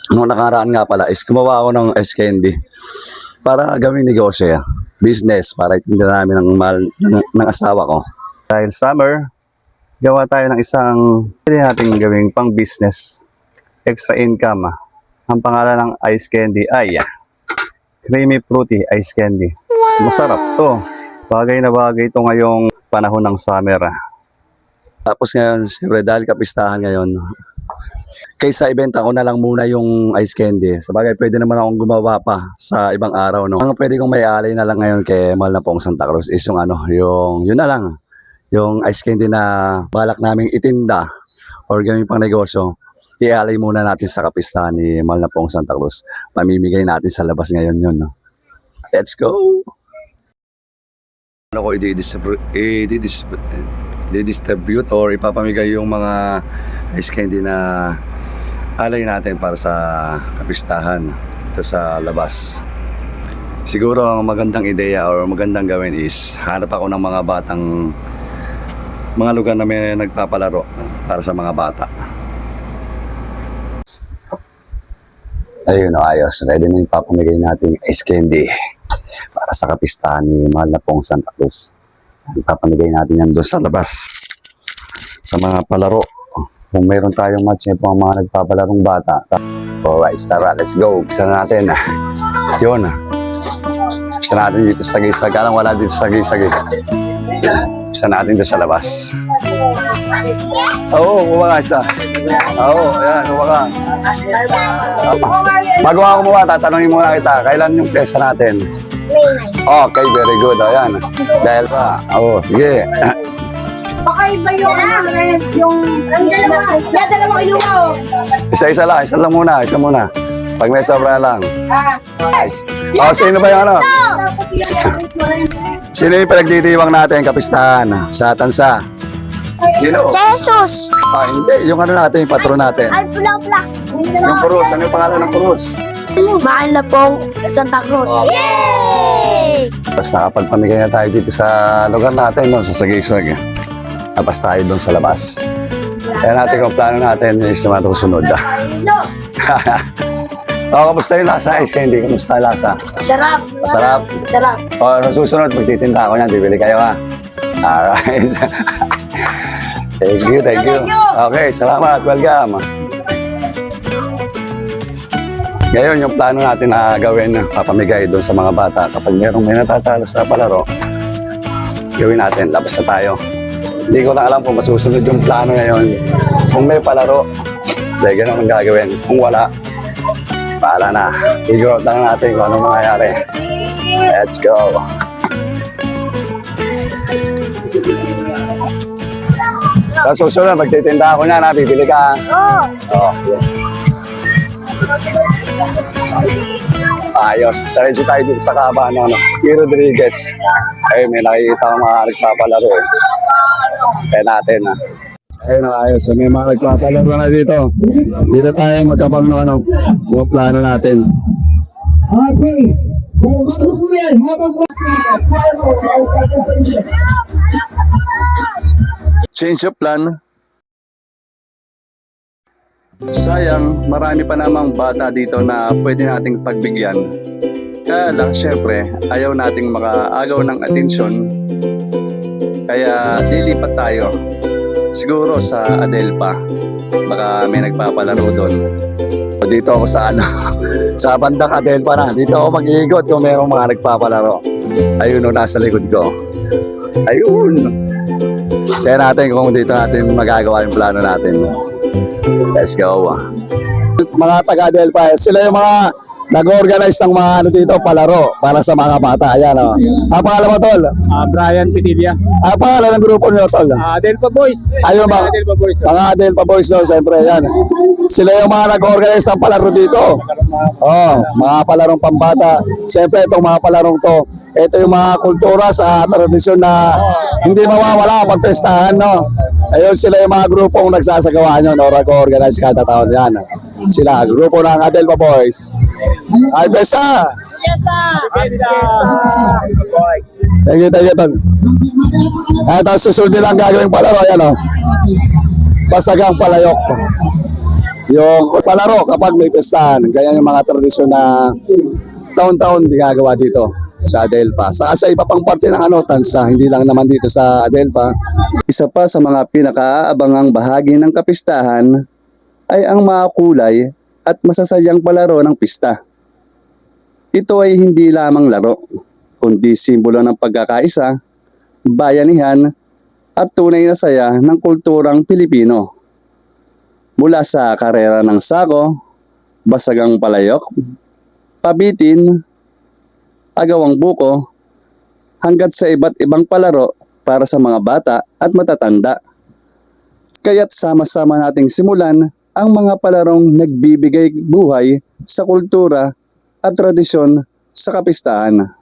Nung nakaraan nga pala is gumawa ako ng ice candy para gawing negosyo, business, para itinda namin ng mahal ng asawa ko. Dahil summer, gawa tayo ng isang pwede natin gawing pang business, extra income. Ang pangalan ng ice candy ay Creamy Fruity Ice Candy. Masarap to. Bagay na bagay ito ngayong panahon ng summer. Tapos ngayon, siyempre dahil kapistahan ngayon, kaysa ibenta ko na lang muna yung ice candy. Sabagay, pwede naman akong gumawa pa sa ibang araw, no? Ang pwede kong may-alay na lang ngayon kay mahal na pong Santa Cruz is yung yun na lang. Yung ice candy na balak naming itinda or gawin pang negosyo, i-alay muna natin sa kapistahan ni mahal na pong Santa Cruz. Pamimigay natin sa labas ngayon yun, no? Let's go! Ano ko i-distribute or ipapamigay yung mga ice candy na alay natin para sa kapistahan ito sa labas. Siguro ang magandang ideya or magandang gawin is hanap ako ng mga lugar na may nagpapalaro para sa mga bata. Ayun, ayos. Ready na yung papamigay natin ice candy para sa kapistahan ni mahal na pong Santa Cruz. Papamigay natin yan doon sa labas sa mga palaro. Kung mayroon tayong match nito mga nagpapalarong bata. Alright, tara, let's go. Bisa natin. Yun. Bisa natin dito sa gisag. Alam, wala dito sa gisag. Bisa natin dito sa labas. Oo, kumaka isa. Oo, ayan, kumaka. Bago ako kumuha, tatanungin muna kita. Kailan yung pesa natin? Okay, very good. Ayan. Dahil pa. Oo, sige. Baka iba yung dalawang iluwa. Isa lang muna, isa muna. Pag may sobra na lang. Oh, sino ba yung Sino yung pinagtitiwang natin, kapistahan? Sa tansa? Sino? Si Jesus! Hindi, yung natin, yung patron natin. Ay, pula-pula. Yung Purus, ano yung pangalan ng Purus? Mahal na pong Santa Cruz. Yay! Tapos nakapagpamigay na tayo dito sa lugar natin, no? Sa Sagisag. Tapos tayo doon sa labas. Kaya natin kung plano natin is naman ito sunod. Kamusta yung lasa? Hindi, kamusta yung lasa? Sarap. Masarap? Sarap. Sa susunod, magtitinda ako niyan, bibili kayo Alright. Thank you. Okay, salamat. Welcome. Ngayon, yung plano natin na gawin, papamigay doon sa mga bata. Kapag may natatalo sa palaro, gawin natin, labas na tayo. Hindi ko na alam kung masusunod yung plano ngayon. Kung may palaro, ganun ang gagawin. Kung wala, bahala na. Figure out lang natin kung anong mangyayari. Let's go. Sa susunod, magtitinda ako niya na, bibili ka. Oo. Ayos. Diretso tayo dito sa Kaaba, P. Rodriguez. Ay, may nakikita akong mga nagpapalaro. Kaya natin, Ayun, ayos. So, may mga nagpapalaro na dito. Dito tayo magkabang ng buong plano natin. Change of plan. Sayang, marami pa namang bata dito na pwede nating pagbigyan. Kaya lang, syempre, ayaw nating makaagaw ng atensyon. Kaya lilipat tayo. Siguro sa Adelpa. Baka may nagpapalaro doon. Dito ako sa sa bandang Adelpa na. Dito ako mag-iigot kung mayroong mga nagpapalaro. Ayun o, nasa likod ko. Ayun. Kaya natin kung dito natin magagawa yung plano natin. Let's go. Mga taga-Adelpa, sila yung mga nag-organize ng mga dito, palaro para sa mga bata. Ayan, Ang pangalan mo, Tol? Brian Pinilla. Ang pangalan ng grupo niyo, Tol? Adelpa Boys. Ayun ba? Adelpa Boys. Mga Adelpa Boys, no? Siyempre, yan. Sila yung mga nag-organize ng palaro dito. Mga palarong pambata. Siyempre, itong mga palarong to, ito yung mga kultura sa tradisyon na hindi mawawala pag pestahan, no? Ayun, sila yung mga grupong nagsasagawa nyo, no? Nag-organize kada taon. Yan. Sila, grupo ng Adelpa Boys. Ay, pesta! Thank you, Tol. Tapos susunod nilang gagawin palaro, yan, Basagang Palayok. Yung palaro kapag may pestahan. Ganyan yung mga tradisyon na taon-taon ginagawa dito sa Adelpa. Sa iba pang parte ng Tansa, hindi lang naman dito sa Adelpa. Isa pa sa mga pinakaabangang bahagi ng kapistahan ay ang mga kulay at masasayang palaro ng pista. Ito ay hindi lamang laro, kundi simbolo ng pagkakaisa, bayanihan, at tunay na saya ng kulturang Pilipino. Mula sa karera ng sako, basagang palayok, pabitin, agawang buko, hanggat sa iba't ibang palaro para sa mga bata at matatanda. Kaya't sama-sama nating simulan ang mga palarong nagbibigay buhay sa kultura at tradisyon sa kapistahan.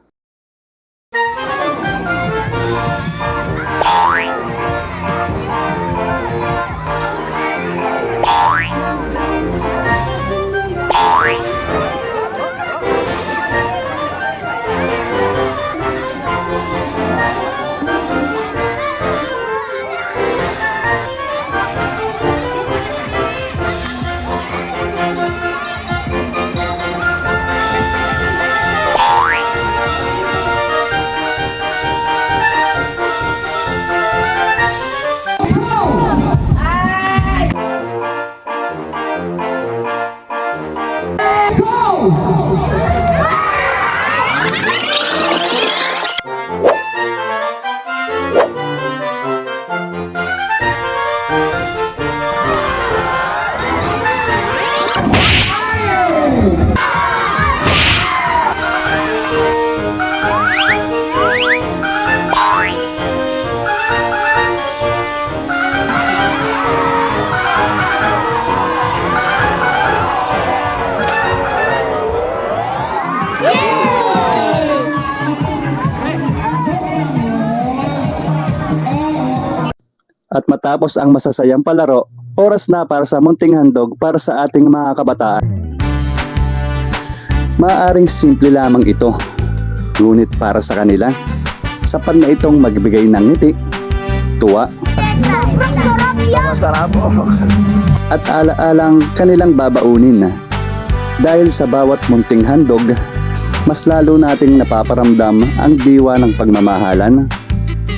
At matapos ang masasayang palaro, oras na para sa munting handog para sa ating mga kabataan. Maaring simple lamang ito, ngunit para sa kanila, sapat na itong magbigay ng ngiti, tuwa, at alaalang kanilang babaunin. Dahil sa bawat munting handog, mas lalo nating napaparamdam ang diwa ng pagmamahalan,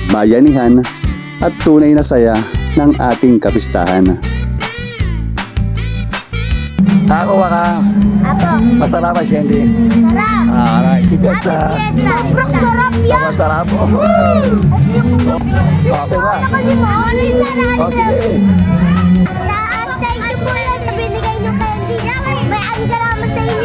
bayanihan, at tunay na saya ng ating kapistahan. Ako ka. Apo. Masarap ba, Shendy? Sarap. Alright, tigas na. Fiesta. Sarap yan. Masarap po. Okay ba? O, sige. Thank you po yan sa binigay niyo candy. Maraming salamat sa inyo.